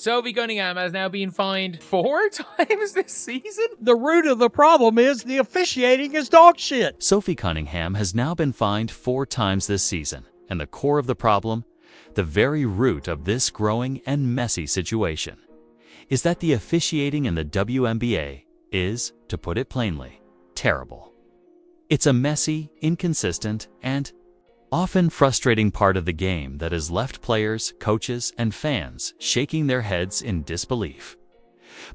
Sophie Cunningham has now been fined 4 times this season? The root of the problem is the officiating is dog shit. Sophie Cunningham has now been fined 4 times this season, and the core of the problem, the very root of this growing and messy situation, is that the officiating in the WNBA is, to put it plainly, terrible. It's a messy, inconsistent, and often frustrating part of the game that has left players, coaches, and fans shaking their heads in disbelief.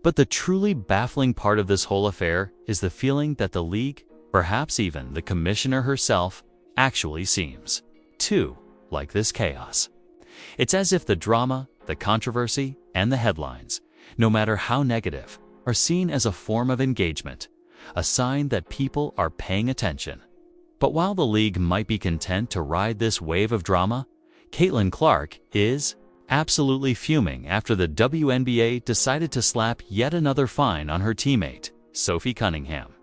But the truly baffling part of this whole affair is the feeling that the league, perhaps even the commissioner herself, actually seems to like this chaos. It's as if the drama, the controversy, and the headlines, no matter how negative, are seen as a form of engagement, a sign that people are paying attention. But while the league might be content to ride this wave of drama, Caitlin Clark is absolutely fuming after the WNBA decided to slap yet another fine on her teammate, Sophie Cunningham.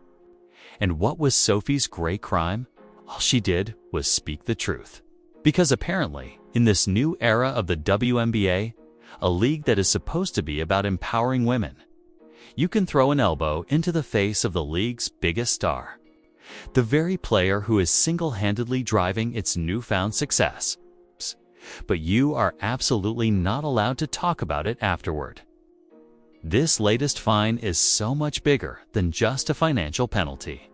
And what was Sophie's great crime? All she did was speak the truth. Because apparently, in this new era of the WNBA, a league that is supposed to be about empowering women, you can throw an elbow into the face of the league's biggest star, the very player who is single-handedly driving its newfound success. But you are absolutely not allowed to talk about it afterward. This latest fine is so much bigger than just a financial penalty.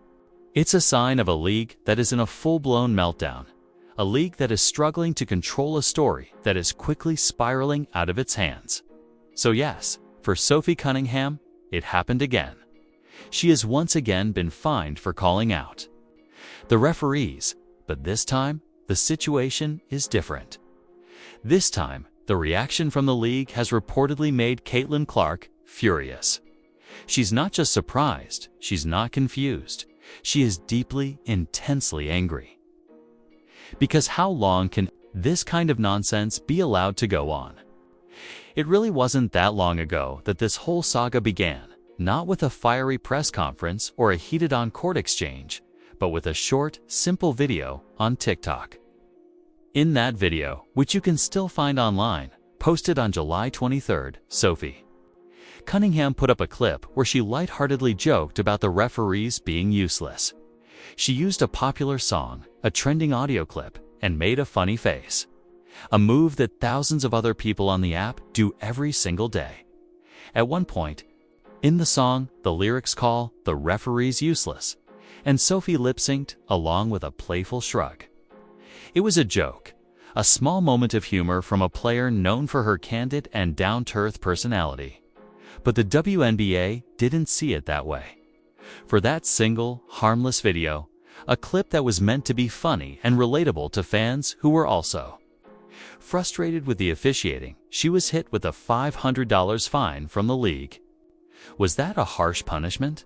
It's a sign of a league that is in a full-blown meltdown, a league that is struggling to control a story that is quickly spiraling out of its hands. So yes, for Sophie Cunningham, it happened again. She has once again been fined for calling out the referees, but this time, the situation is different. This time, the reaction from the league has reportedly made Caitlin Clark furious. She's not just surprised, she's not confused. She is deeply, intensely angry. Because how long can this kind of nonsense be allowed to go on? It really wasn't that long ago that this whole saga began, not with a fiery press conference or a heated on-court exchange, but with a short, simple video on TikTok. In that video, which you can still find online, posted on July 23rd, Sophie Cunningham put up a clip where she lightheartedly joked about the referees being useless. She used a popular song, a trending audio clip, and made a funny face, a move that thousands of other people on the app do every single day. At one point, in the song, the lyrics call the referees useless, and Sophie lip-synced along with a playful shrug. It was a joke, a small moment of humor from a player known for her candid and down-to-earth personality. But the WNBA didn't see it that way. For that single, harmless video, a clip that was meant to be funny and relatable to fans who were also frustrated with the officiating, she was hit with a $500 fine from the league. Was that a harsh punishment?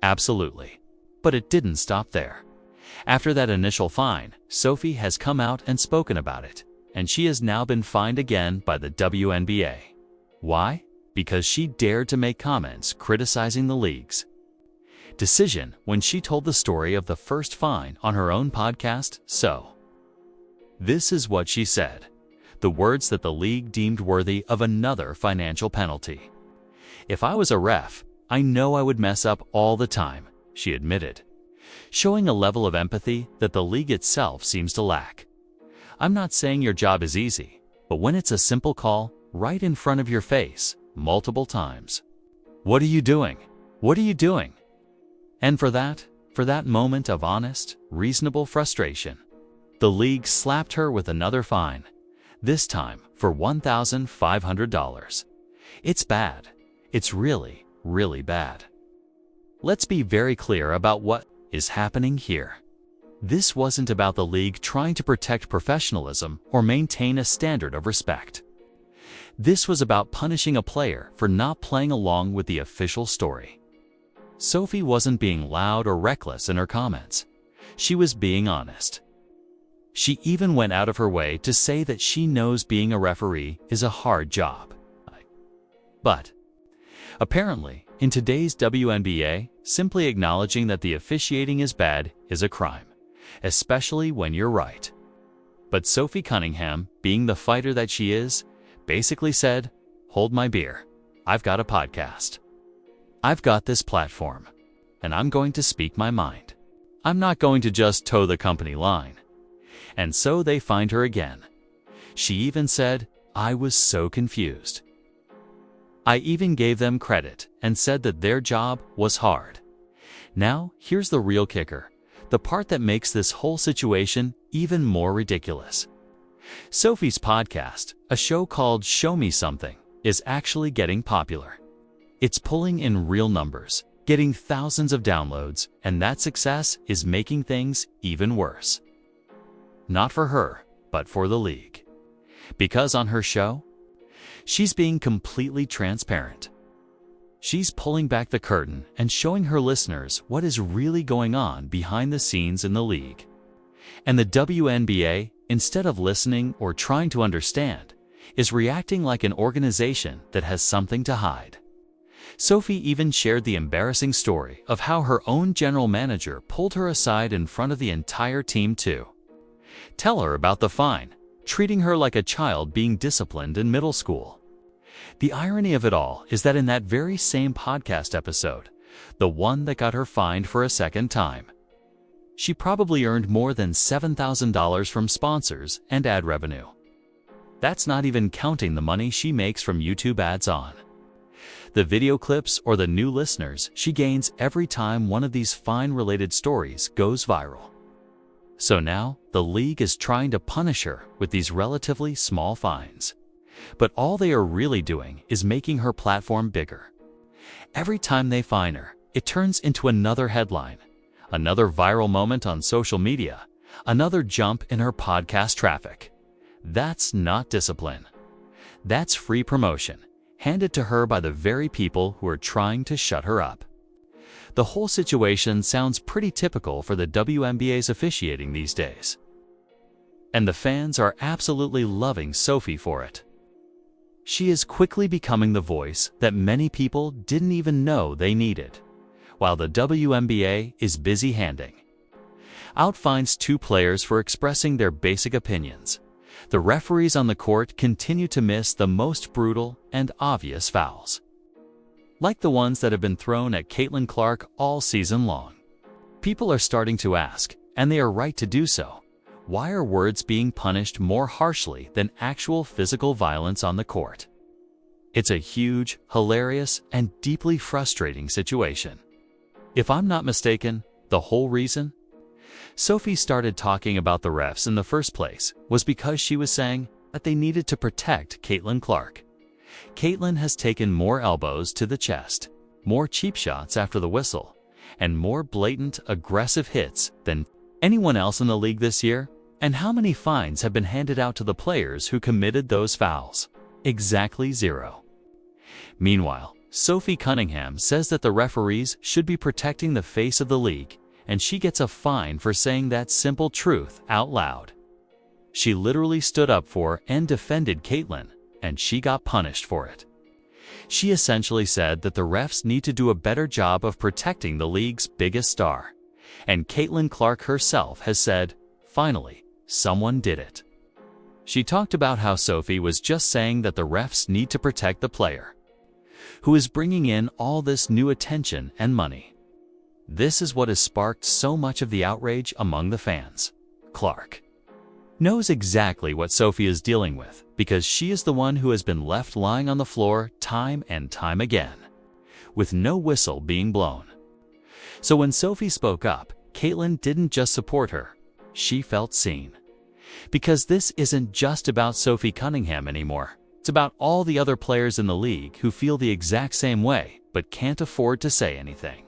Absolutely. But it didn't stop there. After that initial fine, Sophie has come out and spoken about it, and she has now been fined again by the WNBA. Why? Because she dared to make comments criticizing the league's decision when she told the story of the first fine on her own podcast. So, this is what she said, the words that the league deemed worthy of another financial penalty. "If I was a ref, I know I would mess up all the time," she admitted, showing a level of empathy that the league itself seems to lack. "I'm not saying your job is easy, but when it's a simple call right in front of your face, multiple times, what are you doing? What are you doing?" And for that moment of honest, reasonable frustration, the league slapped her with another fine, this time for $1,500. It's bad. It's really, really bad. Let's be very clear about what is happening here. This wasn't about the league trying to protect professionalism or maintain a standard of respect. This was about punishing a player for not playing along with the official story. Sophie wasn't being loud or reckless in her comments. She was being honest. She even went out of her way to say that she knows being a referee is a hard job. But apparently, in today's WNBA, simply acknowledging that the officiating is bad is a crime, especially when you're right. But Sophie Cunningham, being the fighter that she is, basically said, hold my beer. I've got a podcast. I've got this platform, and I'm going to speak my mind. I'm not going to just toe the company line. And so they find her again. She even said, I was so confused. I even gave them credit and said that their job was hard. Now, here's the real kicker, the part that makes this whole situation even more ridiculous. Sophie's podcast, a show called Show Me Something, is actually getting popular. It's pulling in real numbers, getting thousands of downloads, and that success is making things even worse. Not for her, but for the league. Because on her show, she's being completely transparent. She's pulling back the curtain and showing her listeners what is really going on behind the scenes in the league. And the WNBA, instead of listening or trying to understand, is reacting like an organization that has something to hide. Sophie even shared the embarrassing story of how her own general manager pulled her aside in front of the entire team to tell her about the fine, treating her like a child being disciplined in middle school. The irony of it all is that in that very same podcast episode, the one that got her fined for a second time, she probably earned more than $7,000 from sponsors and ad revenue. That's not even counting the money she makes from YouTube ads on the video clips or the new listeners she gains every time one of these fine-related stories goes viral. So now, the league is trying to punish her with these relatively small fines. But all they are really doing is making her platform bigger. Every time they fine her, it turns into another headline, another viral moment on social media, another jump in her podcast traffic. That's not discipline. That's free promotion, handed to her by the very people who are trying to shut her up. The whole situation sounds pretty typical for the WNBA's officiating these days. And the fans are absolutely loving Sophie for it. She is quickly becoming the voice that many people didn't even know they needed, while the WNBA is busy handing out fines to players for expressing their basic opinions. The referees on the court continue to miss the most brutal and obvious fouls, like the ones that have been thrown at Caitlin Clark all season long. People are starting to ask, and they are right to do so, why are words being punished more harshly than actual physical violence on the court? It's a huge, hilarious, and deeply frustrating situation. If I'm not mistaken, the whole reason Sophie started talking about the refs in the first place was because she was saying that they needed to protect Caitlin Clark. Caitlin has taken more elbows to the chest, more cheap shots after the whistle, and more blatant, aggressive hits than anyone else in the league this year. And how many fines have been handed out to the players who committed those fouls? Exactly 0. Meanwhile, Sophie Cunningham says that the referees should be protecting the face of the league, and she gets a fine for saying that simple truth out loud. She literally stood up for and defended Caitlin, and she got punished for it. She essentially said that the refs need to do a better job of protecting the league's biggest star. And Caitlin Clark herself has said, finally, someone did it. She talked about how Sophie was just saying that the refs need to protect the player, who is bringing in all this new attention and money. This is what has sparked so much of the outrage among the fans. Clark knows exactly what Sophie is dealing with because she is the one who has been left lying on the floor time and time again, with no whistle being blown. So when Sophie spoke up, Caitlin didn't just support her, she felt seen. Because this isn't just about Sophie Cunningham anymore. It's about all the other players in the league who feel the exact same way but can't afford to say anything.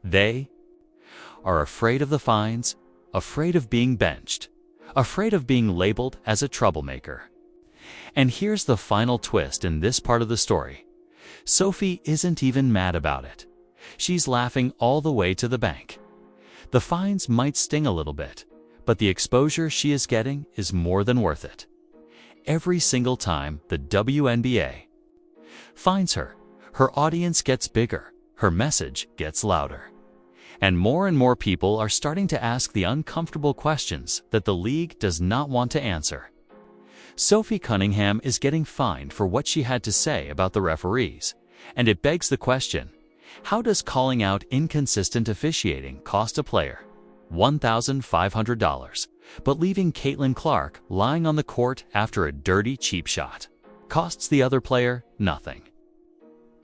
They are afraid of the fines, afraid of being benched, afraid of being labeled as a troublemaker. And here's the final twist in this part of the story. Sophie isn't even mad about it. She's laughing all the way to the bank. The fines might sting a little bit, but the exposure she is getting is more than worth it. Every single time the WNBA finds her, her audience gets bigger, her message gets louder. And more people are starting to ask the uncomfortable questions that the league does not want to answer. Sophie Cunningham is getting fined for what she had to say about the referees, and it begs the question, how does calling out inconsistent officiating cost a player $1,500, but leaving Caitlin Clark lying on the court after a dirty cheap shot costs the other player nothing?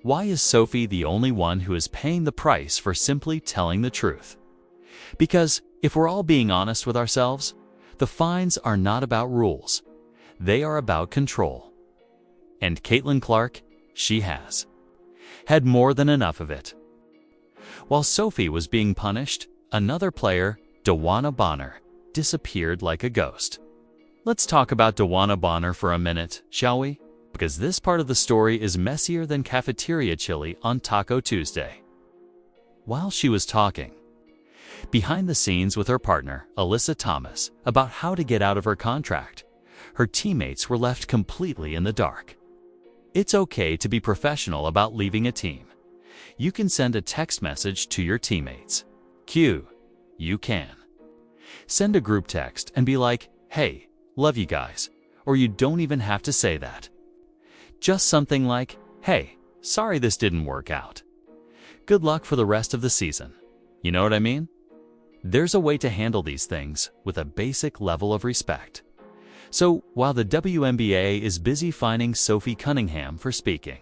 Why is Sophie the only one who is paying the price for simply telling the truth? Because if we're all being honest with ourselves, the fines are not about rules. They are about control. And Caitlin Clark, she has had more than enough of it. While Sophie was being punished, another player, Dawana Bonner, disappeared like a ghost. Let's talk about Dawana Bonner for a minute, shall we? Because this part of the story is messier than cafeteria chili on Taco Tuesday. While she was talking behind the scenes with her partner, Alyssa Thomas, about how to get out of her contract, her teammates were left completely in the dark. It's okay to be professional about leaving a team. You can send a text message to your teammates. You can. Send a group text and be like, "Hey, love you guys," or you don't even have to say that. Just something like, "Hey, sorry this didn't work out. Good luck for the rest of the season." You know what I mean? There's a way to handle these things with a basic level of respect. So, while the WNBA is busy fining Sophie Cunningham for speaking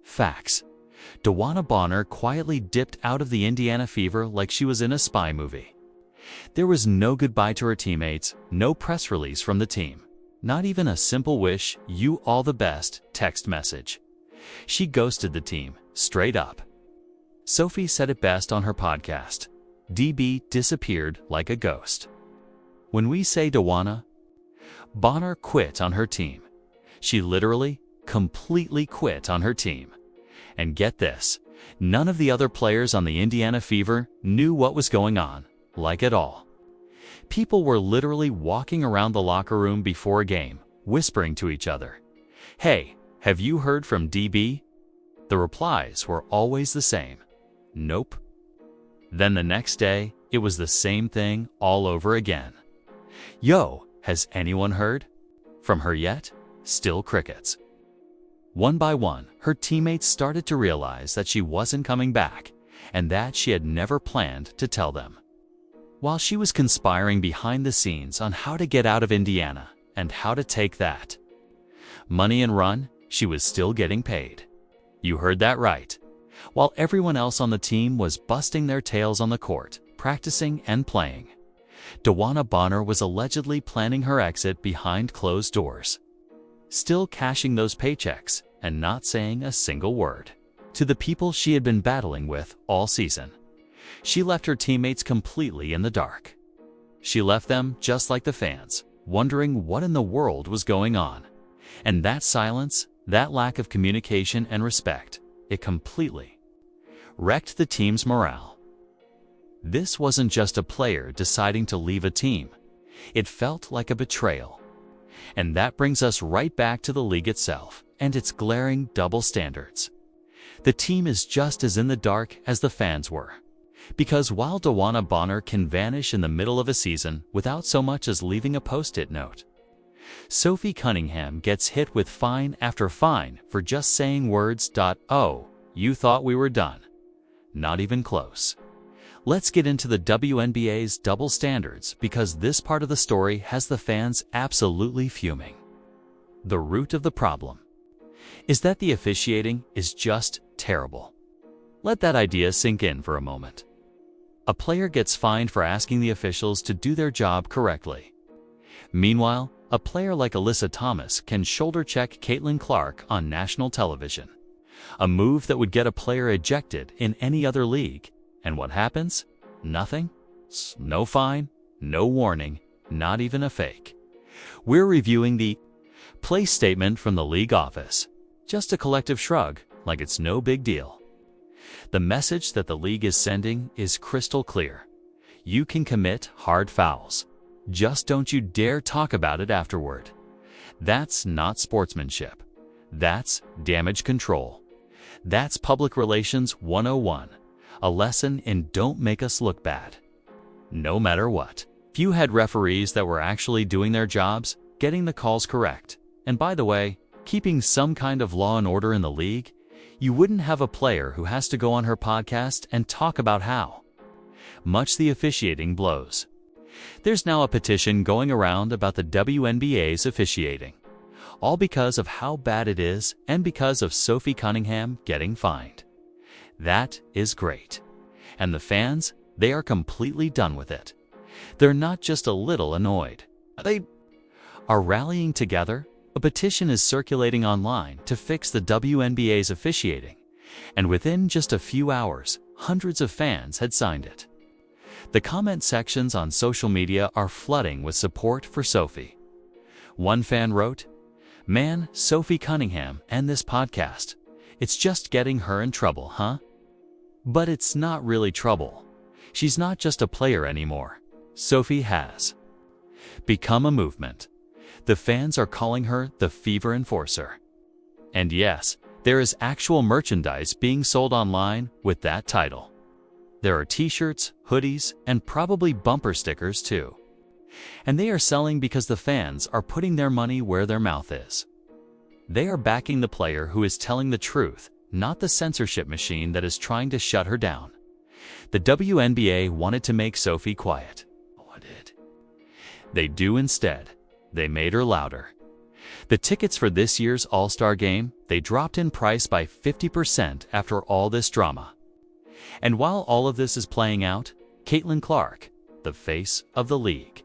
facts, Dawana Bonner quietly dipped out of the Indiana Fever like she was in a spy movie. There was no goodbye to her teammates, no press release from the team, not even a simple wish you all the best text message. She ghosted the team, straight up. Sophie said it best on her podcast, "DB disappeared like a ghost." When we say Dawana Bonner quit on her team, she literally, completely quit on her team. And get this, none of the other players on the Indiana Fever knew what was going on, like at all. People were literally walking around the locker room before a game, whispering to each other, "Hey, have you heard from DB?" The replies were always the same, "Nope." Then the next day, it was the same thing all over again. "Yo, has anyone heard from her yet?" Still crickets. One by one, her teammates started to realize that she wasn't coming back and that she had never planned to tell them. While she was conspiring behind the scenes on how to get out of Indiana and how to take that money and run, she was still getting paid. You heard that right. While everyone else on the team was busting their tails on the court, practicing and playing, Dawana Bonner was allegedly planning her exit behind closed doors, still cashing those paychecks and not saying a single word to the people she had been battling with all season. She left her teammates completely in the dark. She left them just like the fans, wondering what in the world was going on. And that silence, that lack of communication and respect, it completely wrecked the team's morale. This wasn't just a player deciding to leave a team. It felt like a betrayal. And that brings us right back to the league itself and its glaring double standards. The team is just as in the dark as the fans were. Because while Dawana Bonner can vanish in the middle of a season without so much as leaving a post-it note, Sophie Cunningham gets hit with fine after fine for just saying words. "Oh, you thought we were done." Not even close. Let's get into the WNBA's double standards because this part of the story has the fans absolutely fuming. The root of the problem is that the officiating is just terrible. Let that idea sink in for a moment. A player gets fined for asking the officials to do their job correctly. Meanwhile, a player like Alyssa Thomas can shoulder check Caitlin Clark on national television, a move that would get a player ejected in any other league. And what happens? Nothing. No fine, no warning, not even a fake. We're reviewing the play statement from the league office. Just a collective shrug, like it's no big deal. The message that the league is sending is crystal clear. You can commit hard fouls. Just don't you dare talk about it afterward. That's not sportsmanship. That's damage control. That's public relations 101. A lesson in don't make us look bad. No matter what. If you had referees that were actually doing their jobs, getting the calls correct, And by the way, keeping some kind of law and order in the league, you wouldn't have a player who has to go on her podcast and talk about how much the officiating blows. There's now a petition going around about the WNBA's officiating, all because of how bad it is and because of Sophie Cunningham getting fined. That is great. And the fans, they are completely done with it. They're not just a little annoyed. They are rallying together. A petition is circulating online to fix the WNBA's officiating, and within just a few hours, hundreds of fans had signed it. The comment sections on social media are flooding with support for Sophie. One fan wrote, "Man, Sophie Cunningham and this podcast. It's just getting her in trouble, huh?" But it's not really trouble. She's not just a player anymore. Sophie has become a movement. The fans are calling her the Fever Enforcer. And yes, there is actual merchandise being sold online with that title. There are t-shirts, hoodies, and probably bumper stickers too. And they are selling because the fans are putting their money where their mouth is. They are backing the player who is telling the truth, not the censorship machine that is trying to shut her down. The WNBA wanted to make Sophie quiet. What did they do instead? They made her louder. The tickets for this year's All-Star game, they dropped in price by 50% after all this drama. And while all of this is playing out, Caitlin Clark, the face of the league,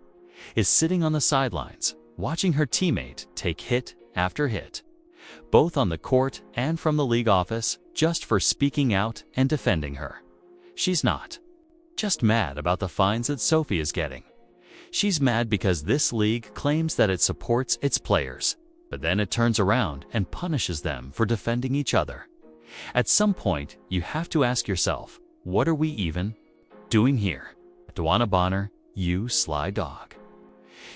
is sitting on the sidelines, watching her teammate take hit after hit, both on the court and from the league office, just for speaking out and defending her. She's not just mad about the fines that Sophie is getting. She's mad because this league claims that it supports its players, but then it turns around and punishes them for defending each other. At some point, you have to ask yourself, what are we even doing here? Dwana Bonner, you sly dog.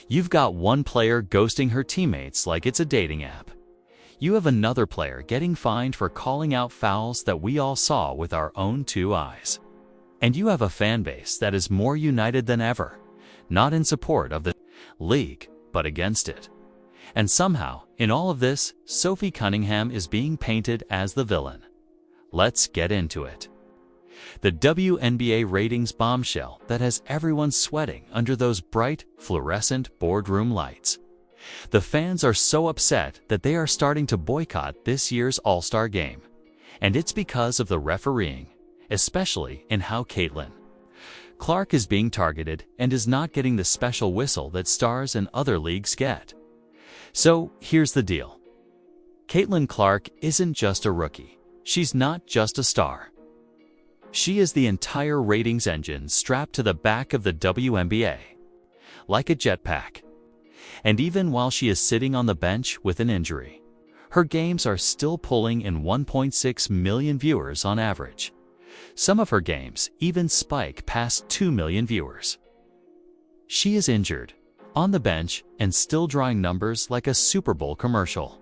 You've got one player ghosting her teammates like it's a dating app. You have another player getting fined for calling out fouls that we all saw with our own two eyes. And you have a fan base that is more united than ever, not in support of the league, but against it. And somehow, in all of this, Sophie Cunningham is being painted as the villain. Let's get into it. The WNBA ratings bombshell that has everyone sweating under those bright, fluorescent boardroom lights. The fans are so upset that they are starting to boycott this year's All-Star game. And it's because of the refereeing, especially in how Caitlin Clark is being targeted and is not getting the special whistle that stars in other leagues get. So here's the deal. Caitlin Clark isn't just a rookie. She's not just a star. She is the entire ratings engine strapped to the back of the WNBA, like a jetpack. And even while she is sitting on the bench with an injury, her games are still pulling in 1.6 million viewers on average. Some of her games even spike past 2 million viewers. She is injured, on the bench, and still drawing numbers like a Super Bowl commercial.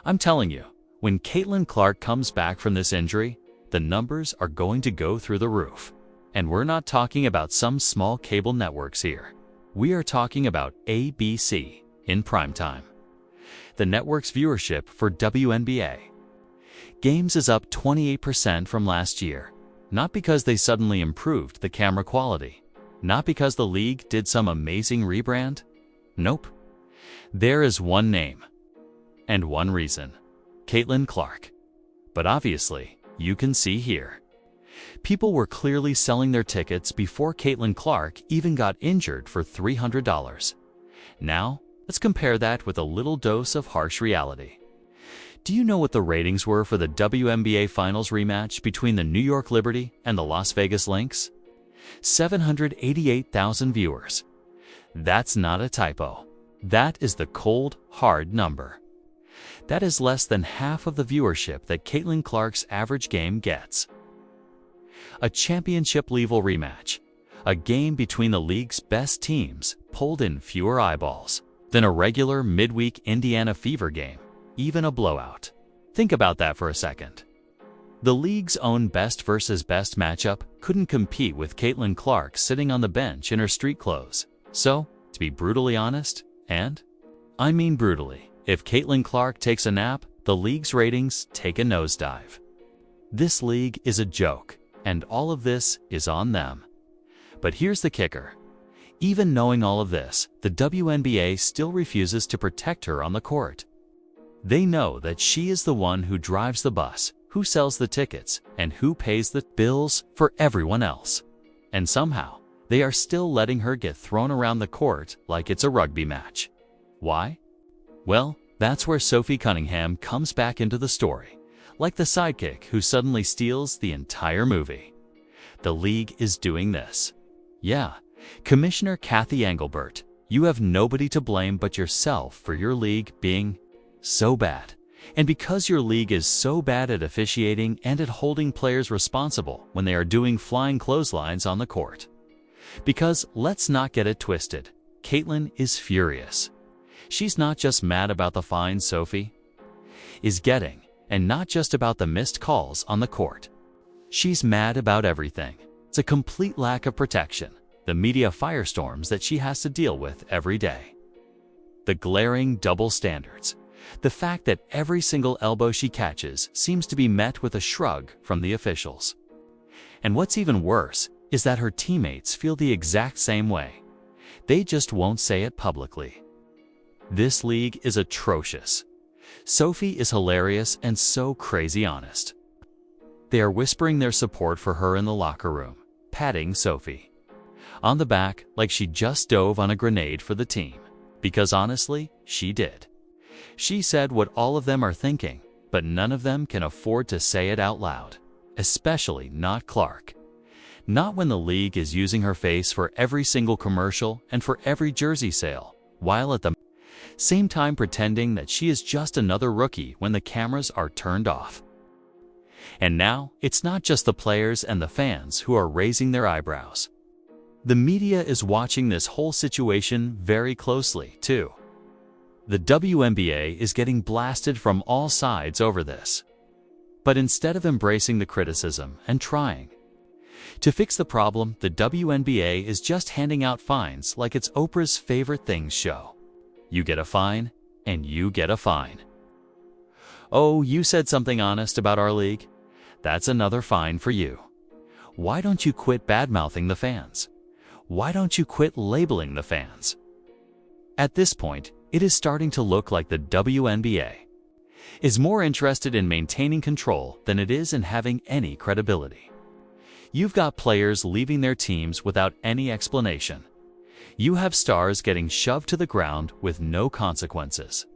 I'm telling you, when Caitlin Clark comes back from this injury, the numbers are going to go through the roof. And we're not talking about some small cable networks here. We are talking about ABC in primetime. The network's viewership for WNBA games is up 28% from last year, not because they suddenly improved the camera quality, not because the league did some amazing rebrand. Nope. There is one name and one reason: Caitlin Clark. But obviously, you can see here, people were clearly selling their tickets before Caitlin Clark even got injured for $300. Now, let's compare that with a little dose of harsh reality. Do you know what the ratings were for the WNBA Finals rematch between the New York Liberty and the Las Vegas Lynx? 788,000 viewers. That's not a typo. That is the cold, hard number. That is less than half of the viewership that Caitlin Clark's average game gets. A championship-level rematch, a game between the league's best teams, pulled in fewer eyeballs than a regular midweek Indiana Fever game. Even a blowout. Think about that for a second. The league's own best versus best matchup couldn't compete with Caitlin Clark sitting on the bench in her street clothes. So, to be brutally honest, and I mean brutally, If Caitlin Clark takes a nap, the league's ratings take a nosedive. This league is a joke, and all of this is on them. But here's the kicker. Even knowing all of this, the WNBA still refuses to protect her on the court. They know that she is the one who drives the bus, who sells the tickets, and who pays the bills for everyone else. And somehow, they are still letting her get thrown around the court like it's a rugby match. Why? Well, that's where Sophie Cunningham comes back into the story, like the sidekick who suddenly steals the entire movie. The league is doing this. Yeah, Commissioner Kathy Engelbert, you have nobody to blame but yourself for your league being so bad. And because your league is so bad at officiating and at holding players responsible when they are doing flying clotheslines on the court. Because let's not get it twisted, Caitlin is furious. She's not just mad about the fines Sophie is getting, and not just about the missed calls on the court. She's mad about everything. It's a complete lack of protection, the media firestorms that she has to deal with every day. The glaring double standards. The fact that every single elbow she catches seems to be met with a shrug from the officials. And what's even worse is that her teammates feel the exact same way. They just won't say it publicly. This league is atrocious. Sophie is hilarious and so crazy honest. They are whispering their support for her in the locker room, patting Sophie on the back like she just dove on a grenade for the team. Because honestly, she did. She said what all of them are thinking, but none of them can afford to say it out loud, especially not Clark. Not when the league is using her face for every single commercial and for every jersey sale, while at the same time pretending that she is just another rookie when the cameras are turned off. And now, it's not just the players and the fans who are raising their eyebrows. The media is watching this whole situation very closely, too. The WNBA is getting blasted from all sides over this. But instead of embracing the criticism and trying to fix the problem, the WNBA is just handing out fines like it's Oprah's favorite things show. You get a fine, and you get a fine. Oh, you said something honest about our league? That's another fine for you. Why don't you quit bad-mouthing the fans? Why don't you quit labeling the fans? At this point, it is starting to look like the WNBA is more interested in maintaining control than it is in having any credibility. You've got players leaving their teams without any explanation. You have stars getting shoved to the ground with no consequences.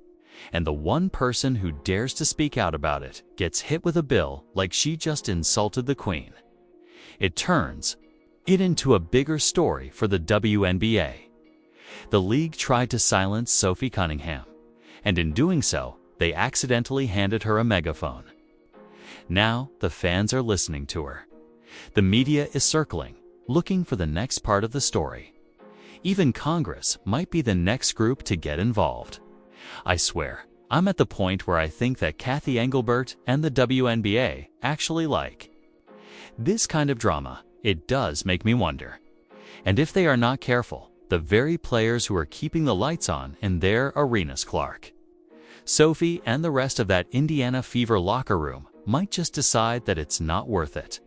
And the one person who dares to speak out about it gets hit with a bill like she just insulted the Queen. It turns it into a bigger story for the WNBA. The league tried to silence Sophie Cunningham, and in doing so, they accidentally handed her a megaphone. Now, the fans are listening to her. The media is circling, looking for the next part of the story. Even Congress might be the next group to get involved. I swear, I'm at the point where I think that Kathy Engelbert and the WNBA actually like this kind of drama. It does make me wonder. And if they are not careful, the very players who are keeping the lights on in their arenas, Clark, Sophie, and the rest of that Indiana Fever locker room might just decide that it's not worth it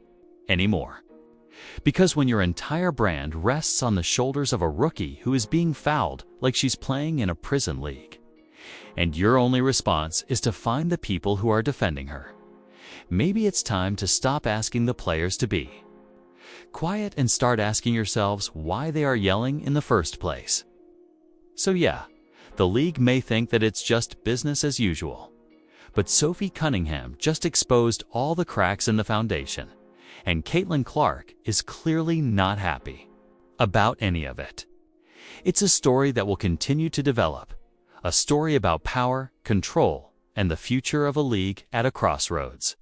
anymore. Because when your entire brand rests on the shoulders of a rookie who is being fouled like she's playing in a prison league, and your only response is to find the people who are defending her, maybe it's time to stop asking the players to be quiet and start asking yourselves why they are yelling in the first place. So yeah, the league may think that it's just business as usual, but Sophie Cunningham just exposed all the cracks in the foundation, and Caitlin Clark is clearly not happy about any of it. It's a story that will continue to develop, a story about power, control, and the future of a league at a crossroads.